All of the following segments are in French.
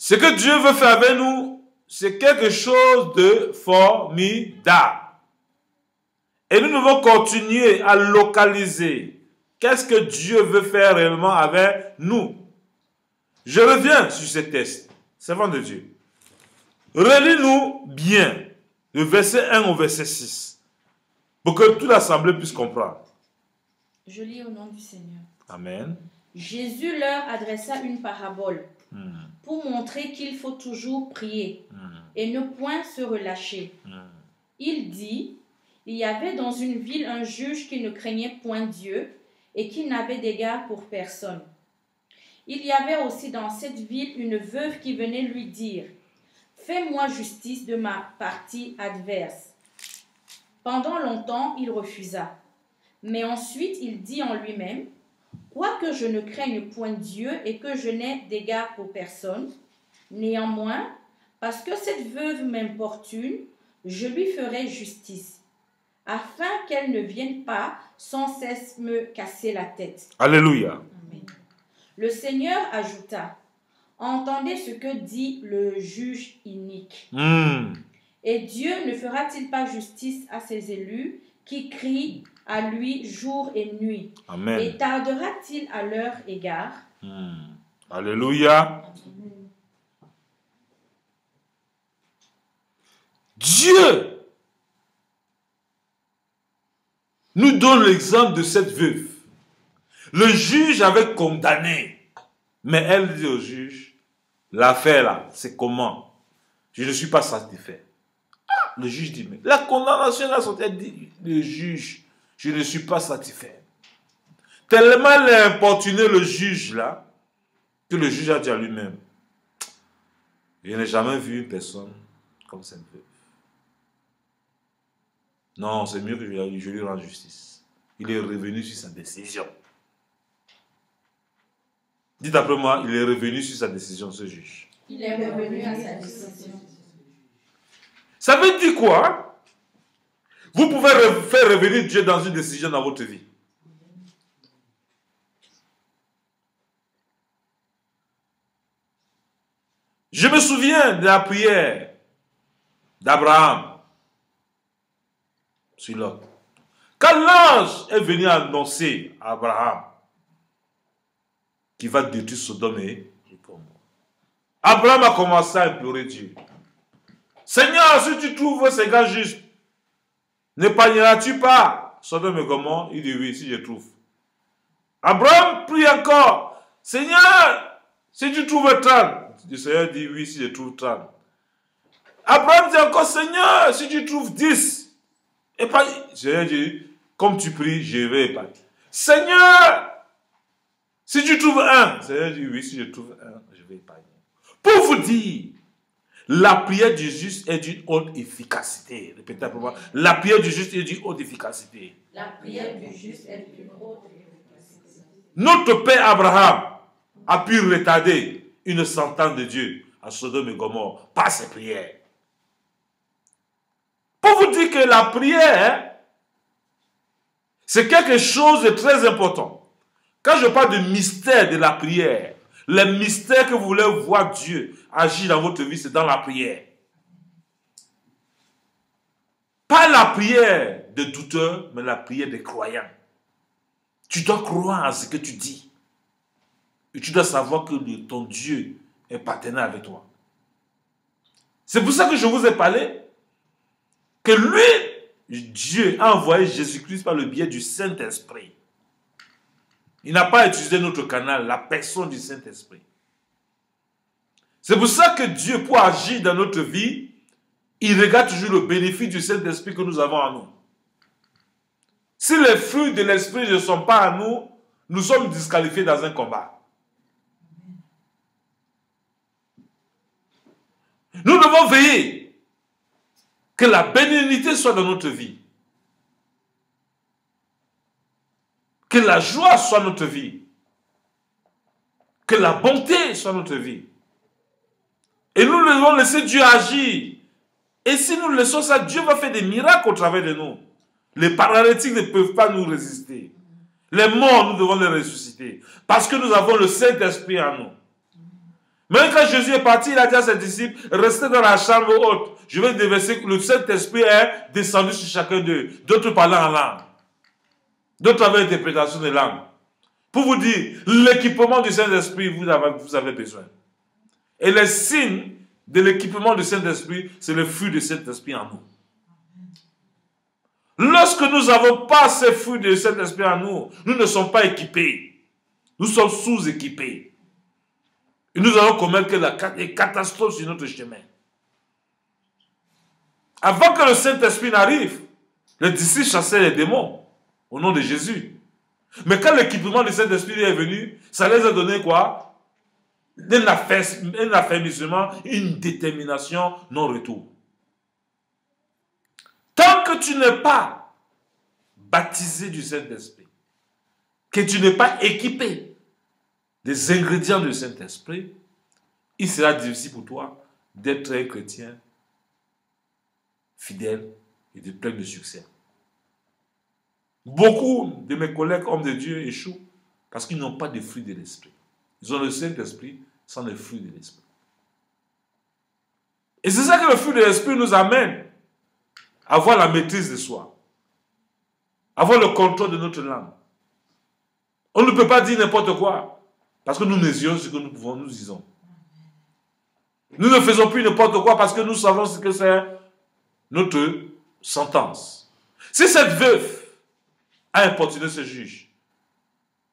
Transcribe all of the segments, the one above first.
Ce que Dieu veut faire avec nous, c'est quelque chose de formidable. Et nous devons continuer à localiser qu'est-ce que Dieu veut faire réellement avec nous. Je reviens sur ces textes. Servant de Dieu. Relis-nous bien le verset 1 au verset 6 pour que toute l'assemblée puisse comprendre. Je lis au nom du Seigneur. Amen. Jésus leur adressa une parabole pour montrer qu'il faut toujours prier et ne point se relâcher. Il dit, il y avait dans une ville un juge qui ne craignait point Dieu et qui n'avait d'égard pour personne. Il y avait aussi dans cette ville une veuve qui venait lui dire, fais-moi justice de ma partie adverse. Pendant longtemps, il refusa. Mais ensuite, il dit en lui-même, quoique je ne craigne point Dieu et que je n'ai d'égard pour personne, néanmoins, parce que cette veuve m'importune, je lui ferai justice, afin qu'elle ne vienne pas sans cesse me casser la tête. Alléluia. Amen. Le Seigneur ajouta, entendez ce que dit le juge inique. Et Dieu ne fera-t-il pas justice à ses élus qui crient à lui jour et nuit? Amen. Et tardera-t-il à leur égard? Alléluia. Dieu nous donne l'exemple de cette veuve. Le juge avait condamné, mais elle dit au juge, l'affaire là, c'est comment? Je ne suis pas satisfait. Le juge dit, mais la condamnation là, elle dit, le juge, je ne suis pas satisfait. Tellement elle a importuné le juge là, que le juge a dit à lui-même, je n'ai jamais vu une personne comme cette veuve. Non, c'est mieux que je lui rende justice. Il est revenu sur sa décision. Dites après moi, il est revenu sur sa décision, ce juge. Il est revenu à sa décision. Ça veut dire quoi? Vous pouvez faire revenir Dieu dans une décision dans votre vie. Je me souviens de la prière d'Abraham sur Lot. Quand l'ange est venu annoncer à Abraham qu'il va détruire Sodome et Gomorrhe, Abraham a commencé à implorer Dieu. Seigneur, si tu trouves ces gars justes, n'épargneras-tu pas Sodome et Gomorrhe? Il dit oui, si je trouve. Abraham prie encore. Seigneur, si tu trouves 30. Le Seigneur dit oui, si je trouve 30. Abraham dit encore, Seigneur, si tu trouves 10. Épargne. Le Seigneur dit, comme tu pries, je vais épargner. Seigneur, si tu trouves 1. Le Seigneur dit oui, si je trouve 1, je vais épargner. Pour vous dire, la prière du juste est d'une haute efficacité. Répétez après moi. La prière du juste est d'une haute efficacité. La prière du juste est d'une haute efficacité. Notre père Abraham a pu retarder une sentence de Dieu à Sodome et Gomorrhe par ses prières. Pour vous dire que la prière, c'est quelque chose de très important. Quand je parle de mystère de la prière, le mystère que vous voulez voir Dieu agir dans votre vie, c'est dans la prière. Pas la prière de douteurs, mais la prière des croyants. Tu dois croire à ce que tu dis. Et tu dois savoir que ton Dieu est partenaire avec toi. C'est pour ça que je vous ai parlé que lui, Dieu, a envoyé Jésus-Christ par le biais du Saint-Esprit. Il n'a pas utilisé notre canal, la personne du Saint-Esprit. C'est pour ça que Dieu, pour agir dans notre vie, il regarde toujours le bénéfice du Saint-Esprit que nous avons en nous. Si les fruits de l'Esprit ne sont pas en nous, nous sommes disqualifiés dans un combat. Nous devons veiller que la bénignité soit dans notre vie. Que la joie soit notre vie. Que la bonté soit notre vie. Et nous devons laisser Dieu agir. Et si nous laissons ça, Dieu va faire des miracles au travers de nous. Les paralytiques ne peuvent pas nous résister. Les morts, nous devons les ressusciter. Parce que nous avons le Saint-Esprit en nous. Même quand Jésus est parti, il a dit à ses disciples, restez dans la chambre haute. Je vais déverser que le Saint-Esprit est descendu sur chacun d'eux. D'autres parlaient en langue. D'autres avaient interprétation des langues. Pour vous dire, l'équipement du Saint-Esprit, vous avez besoin. Et les signes de l'équipement du Saint-Esprit, c'est le fruit du Saint-Esprit en nous. Lorsque nous n'avons pas ces fruits du Saint-Esprit en nous, nous ne sommes pas équipés. Nous sommes sous-équipés. Et nous allons commettre des catastrophes sur notre chemin. Avant que le Saint-Esprit n'arrive, les disciples chassaient les démons au nom de Jésus. Mais quand l'équipement du Saint-Esprit est venu, ça les a donné quoi? Un affermissement, une détermination non-retour. Tant que tu n'es pas baptisé du Saint-Esprit, que tu n'es pas équipé des ingrédients du Saint-Esprit, il sera difficile pour toi d'être un chrétien fidèle et de plein de succès. Beaucoup de mes collègues hommes de Dieu échouent parce qu'ils n'ont pas de fruits de l'Esprit. Ils ont le Saint-Esprit sans les fruits de l'Esprit. Et c'est ça que le fruit de l'Esprit nous amène à avoir la maîtrise de soi, à avoir le contrôle de notre langue. On ne peut pas dire n'importe quoi parce que nous mesurons ce que nous pouvons, nous disons. Nous ne faisons plus n'importe quoi parce que nous savons ce que c'est notre sentence. Si cette veuve a importuné ce juge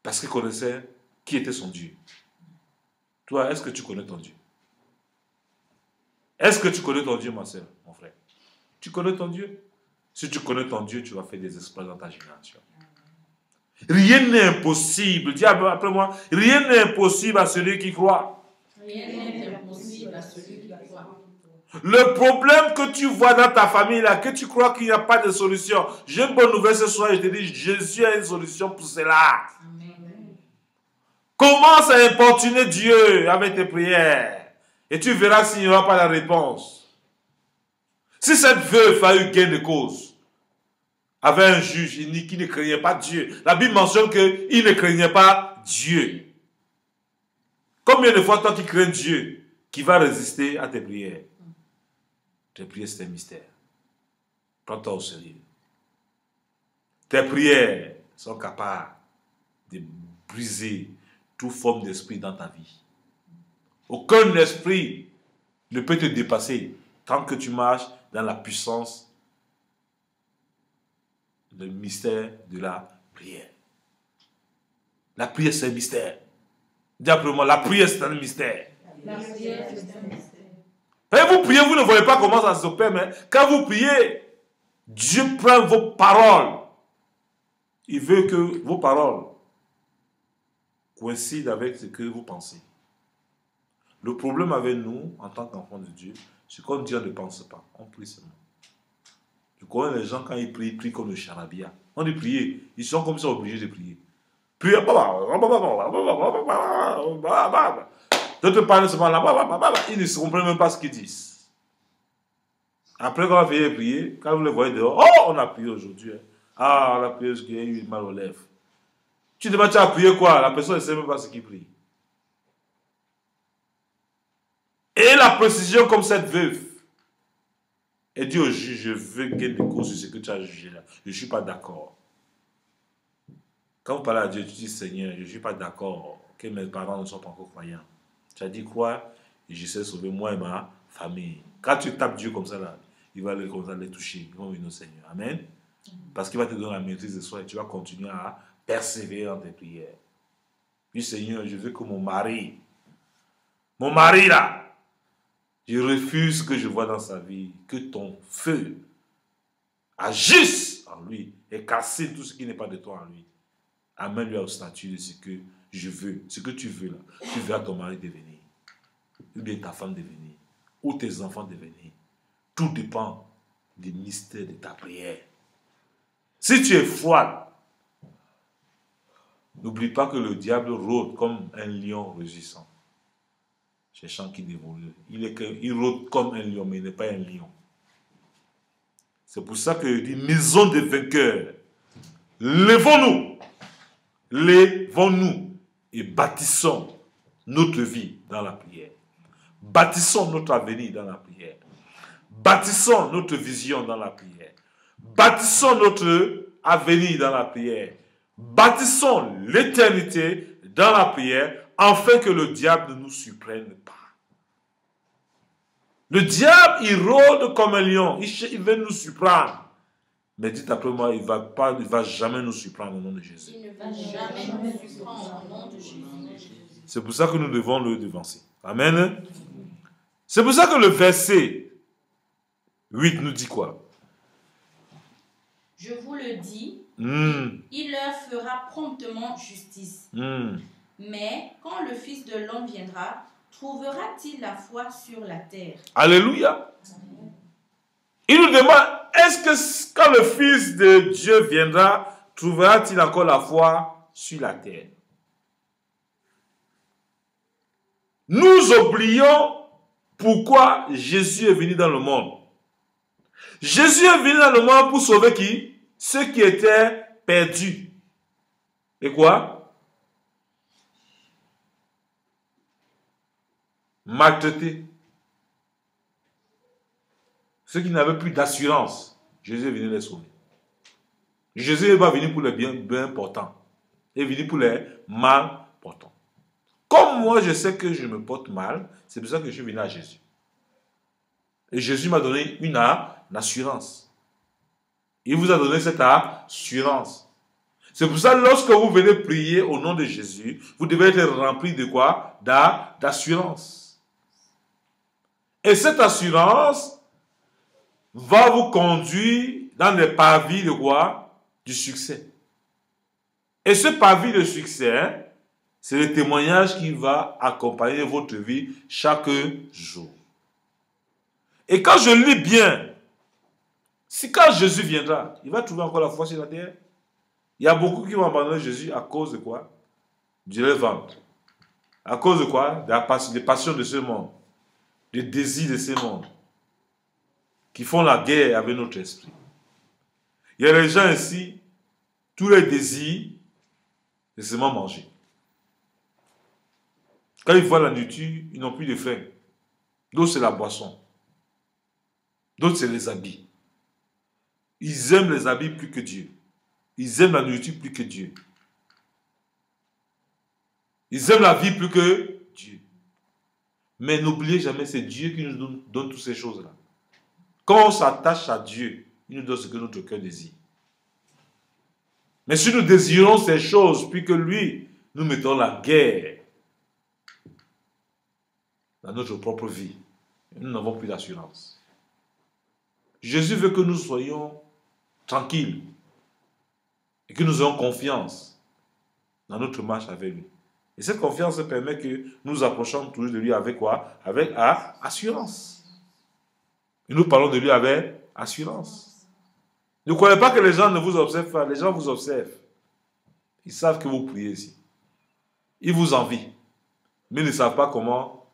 parce qu'il connaissait qui était son Dieu, toi, est-ce que tu connais ton Dieu? Est-ce que tu connais ton Dieu, ma soeur, mon frère? Tu connais ton Dieu? Si tu connais ton Dieu, tu vas faire des exploits dans ta génération. Rien n'est impossible. Dis après moi, rien n'est impossible à celui qui croit. Rien n'est impossible à celui qui croit. Le problème que tu vois dans ta famille, là, que tu crois qu'il n'y a pas de solution. J'ai une bonne nouvelle ce soir, je te dis, Jésus a une solution pour cela. Amen. Commence à importuner Dieu avec tes prières. Et tu verras s'il n'y aura pas la réponse. Si cette veuve a eu gain de cause, avait un juge qui ne craignait pas Dieu. La Bible mentionne qu'il ne craignait pas Dieu. Combien de fois toi qui crains Dieu, qui va résister à tes prières? Tes prières, c'est un mystère. Prends-toi au sérieux. Tes prières sont capables de briser toute forme d'esprit dans ta vie. Aucun esprit ne peut te dépasser tant que tu marches dans la puissance, le mystère de la prière. La prière, c'est un mystère. Dis après moi, la prière, c'est un mystère. La prière, c'est un mystère. Et vous priez, vous ne voyez pas comment ça s'opère, mais quand vous priez, Dieu prend vos paroles. Il veut que vos paroles coïncident avec ce que vous pensez. Le problème avec nous, en tant qu'enfants de Dieu, c'est qu'on dit on ne pense pas, on prie seulement. Je connais les gens, quand ils prient comme le charabia. On dit prier, ils sont comme ça obligés de prier. Prier, d'autres parlent seulement là, ils ne se comprennent même pas ce qu'ils disent. Après, quand on va prier, quand vous les voyez dehors, oh, on a prié aujourd'hui. Ah, la prière qui a eu mal aux lèvres. Tu demandes, tu as prié quoi? La personne ne sait même pas ce qu'il prie. Et la précision comme cette veuve. Elle dit au juge, je veux gain de cause sur ce que tu as jugé là. Je ne suis pas d'accord. Quand vous parlez à Dieu, tu dis, Seigneur, je ne suis pas d'accord que mes parents ne soient pas encore croyants. Tu as dit quoi? Et je sais sauver moi et ma famille. Quand tu tapes Dieu comme ça là, il va les toucher. Ils vont venir au Seigneur. Amen. Parce qu'il va te donner la maîtrise de soi et tu vas continuer à persévérer dans tes prières. Puis Seigneur, je veux que mon mari là, je refuse ce que je vois dans sa vie, que ton feu agisse en lui et casse tout ce qui n'est pas de toi en lui. Amène-lui au statut de ce que je veux, ce que tu veux là. Tu veux à ton mari devenir, ou bien ta femme devenir, ou tes enfants devenir. Tout dépend du mystère de ta prière. Si tu es froide, n'oublie pas que le diable rôde comme un lion rugissant, cherchant qui dévore. Il rôde comme un lion, mais il n'est pas un lion. C'est pour ça que je dis, maison de vainqueurs, lèvons-nous et bâtissons notre vie dans la prière. Bâtissons notre avenir dans la prière. Bâtissons notre vision dans la prière. Bâtissons notre avenir dans la prière. Bâtissons l'éternité dans la prière afin que le diable ne nous surprenne pas. Le diable, il rôde comme un lion. Il veut nous surprendre. Mais dites après moi, il ne va jamais nous surprendre au nom de Jésus. Il ne va jamais nous surprendre au nom de Jésus. C'est pour ça que nous devons le devancer. Amen. C'est pour ça que le verset 8 nous dit quoi? Je vous le dis, il leur fera promptement justice. Mais quand le Fils de l'homme viendra, trouvera-t-il la foi sur la terre? Alléluia. Il nous demande, est-ce que quand le Fils de Dieu viendra, trouvera-t-il encore la foi sur la terre? Nous oublions pourquoi Jésus est venu dans le monde. Jésus est venu dans le monde pour sauver qui? Ceux qui étaient perdus. Et quoi? Maltraités. Ceux qui n'avaient plus d'assurance. Jésus est venu les sauver. Jésus n'est pas venu pour les bien portants. Il est venu pour les mal portants. Comme moi, je sais que je me porte mal, c'est pour ça que je suis venu à Jésus. Et Jésus m'a donné une assurance. Il vous a donné cette assurance. C'est pour ça que lorsque vous venez prier au nom de Jésus, vous devez être rempli de quoi? D'assurance. Et cette assurance va vous conduire dans les parvis de quoi? Du succès. Et ce parvis de succès, c'est le témoignage qui va accompagner votre vie chaque jour. Et quand je lis bien, si quand Jésus viendra, il va trouver encore la foi sur la terre. Il y a beaucoup qui vont abandonner Jésus à cause de quoi? Du ventre. À cause de quoi? Des passions de ce monde. Des désirs de ce monde. Qui font la guerre avec notre esprit. Il y a des gens ici, tous les désirs, c'est seulement manger. Quand ils voient la nourriture, ils n'ont plus de faim. D'autres, c'est la boisson. D'autres, c'est les habits. Ils aiment les habits plus que Dieu. Ils aiment la nourriture plus que Dieu. Ils aiment la vie plus que Dieu. Mais n'oubliez jamais, c'est Dieu qui nous donne toutes ces choses-là. Quand on s'attache à Dieu, il nous donne ce que notre cœur désire. Mais si nous désirons ces choses, puis que lui, nous mettons la guerre dans notre propre vie, nous n'avons plus d'assurance. Jésus veut que nous soyons tranquilles et que nous ayons confiance dans notre marche avec lui. Et cette confiance permet que nous approchons toujours de lui avec quoi? Avec assurance. Et nous parlons de lui avec assurance. Ne croyez pas que les gens ne vous observent pas. Les gens vous observent. Ils savent que vous priez ici. Ils vous envient. Mais ils ne savent pas comment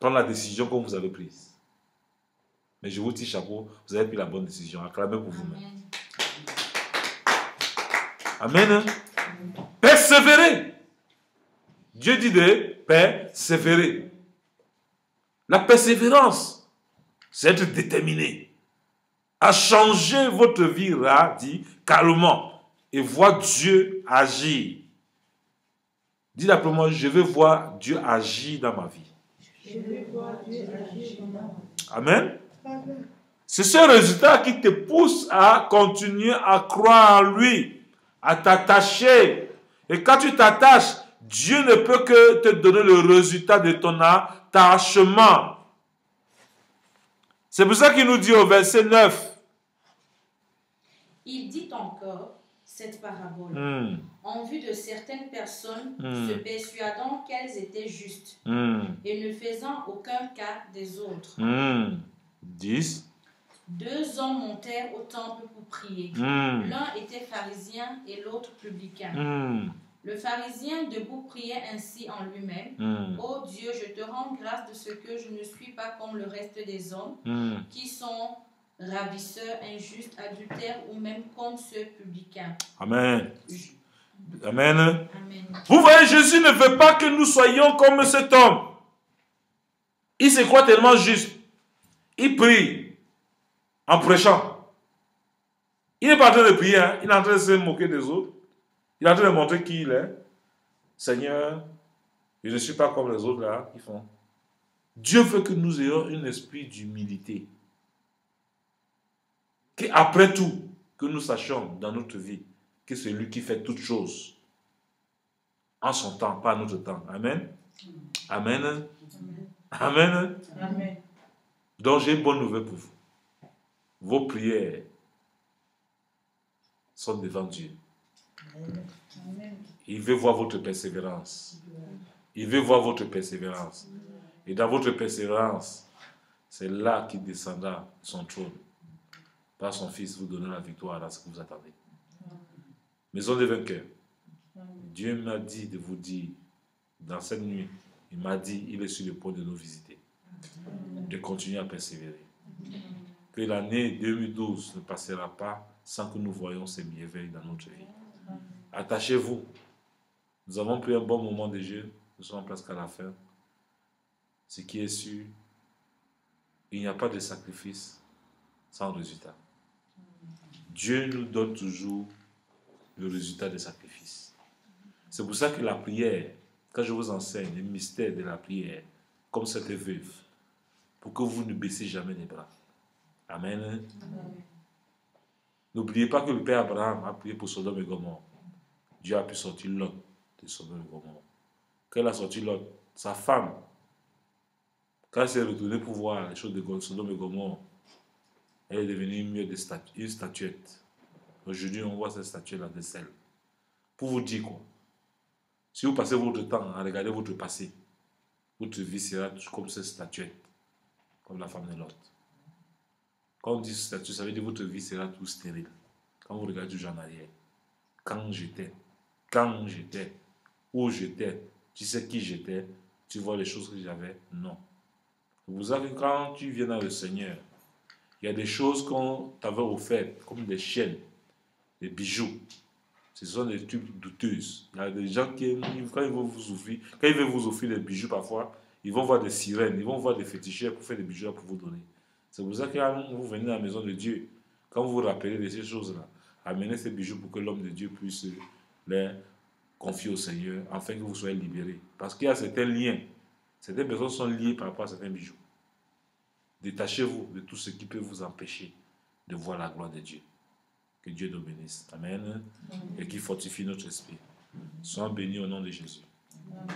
prendre la décision que vous avez prise. Mais je vous tire chapeau, vous avez pris la bonne décision. Acclamez pour vous-même. Amen. Persévérez. Dieu dit de persévérer. La persévérance, c'est être déterminé à changer votre vie radicalement et voir Dieu agir. Dites après moi, je veux voir Dieu agir dans ma vie. Je veux voir Dieu agir dans ma vie. Amen. C'est ce résultat qui te pousse à continuer à croire en lui, à t'attacher. Et quand tu t'attaches, Dieu ne peut que te donner le résultat de ton attachement. C'est pour ça qu'il nous dit au verset 9. Il dit encore cette parabole en vue de certaines personnes se persuadant qu'elles étaient justes et ne faisant aucun cas des autres. 10. 2 hommes montèrent au temple pour prier. L'un était pharisien et l'autre publicain. Le pharisien debout priait ainsi en lui-même. Ô Dieu, je te rends grâce de ce que je ne suis pas comme le reste des hommes qui sont ravisseurs, injustes, adultères ou même comme ceux publicains. Amen. Amen. Vous voyez, Jésus ne veut pas que nous soyons comme cet homme. Il se croit tellement juste. Il prie en prêchant. Il n'est pas en train de prier, hein. Il est en train de se moquer des autres. Il est en train de montrer qui il est. Seigneur, je ne suis pas comme les autres là qui font. Dieu veut que nous ayons un esprit d'humilité. Qu'après tout, que nous sachions dans notre vie que c'est lui qui fait toutes choses en son temps, pas à notre temps. Amen. Amen. Amen. Amen. Donc j'ai une bonne nouvelle pour vous. Vos prières sont devant Dieu. Il veut voir votre persévérance. Il veut voir votre persévérance. Et dans votre persévérance, c'est là qu'il descendra de son trône. Par son Fils, vous donnera la victoire à ce que vous attendez. Maison des vainqueurs. Dieu m'a dit de vous dire, dans cette nuit, il m'a dit, il est sur le point de nous visiter. De continuer à persévérer. Que l'année 2012 ne passera pas sans que nous voyions ces merveilles dans notre vie. Attachez-vous. Nous avons pris un bon moment de jeu. Nous sommes presque à la fin. Ce qui est sûr, il n'y a pas de sacrifice sans résultat. Dieu nous donne toujours le résultat des sacrifices. C'est pour ça que la prière, quand je vous enseigne le mystère de la prière, comme cette veuve, pour que vous ne baissez jamais les bras. Amen. Amen. N'oubliez pas que le Père Abraham a prié pour Sodome et Gomorrhe. Dieu a pu sortir Lot de Sodome et Gomorrhe. Quand il a sorti Lot, sa femme, quand elle s'est retournée pour voir les choses de Sodome et Gomorrhe, elle est devenue une statuette. Aujourd'hui, on voit cette statuette-là de sel. Pour vous dire quoi? Si vous passez votre temps à regarder votre passé, votre vie sera comme cette statuette, comme la femme de Lot. Quand on dit statue, ça veut dire que votre vie sera tout stérile. Quand vous regardez toujours en arrière. Quand j'étais, où j'étais, tu sais qui j'étais, tu vois les choses que j'avais, non. Vous savez, quand tu viens dans le Seigneur, il y a des choses qu'on t'avait offertes, comme des chaînes, des bijoux. Ce sont des trucs douteuses. Il y a des gens qui, quand ils veulent vous offrir des bijoux parfois, ils vont voir des sirènes, ils vont voir des féticheurs pour faire des bijoux pour vous donner. C'est pour ça que quand vous venez à la maison de Dieu, quand vous vous rappelez de ces choses-là, amenez ces bijoux pour que l'homme de Dieu puisse les confier au Seigneur, afin que vous soyez libérés. Parce qu'il y a certains liens, certaines personnes sont liées par rapport à certains bijoux. Détachez-vous de tout ce qui peut vous empêcher de voir la gloire de Dieu. Que Dieu nous bénisse. Amen. Et qu'il fortifie notre esprit. Soyons bénis au nom de Jésus. Amen.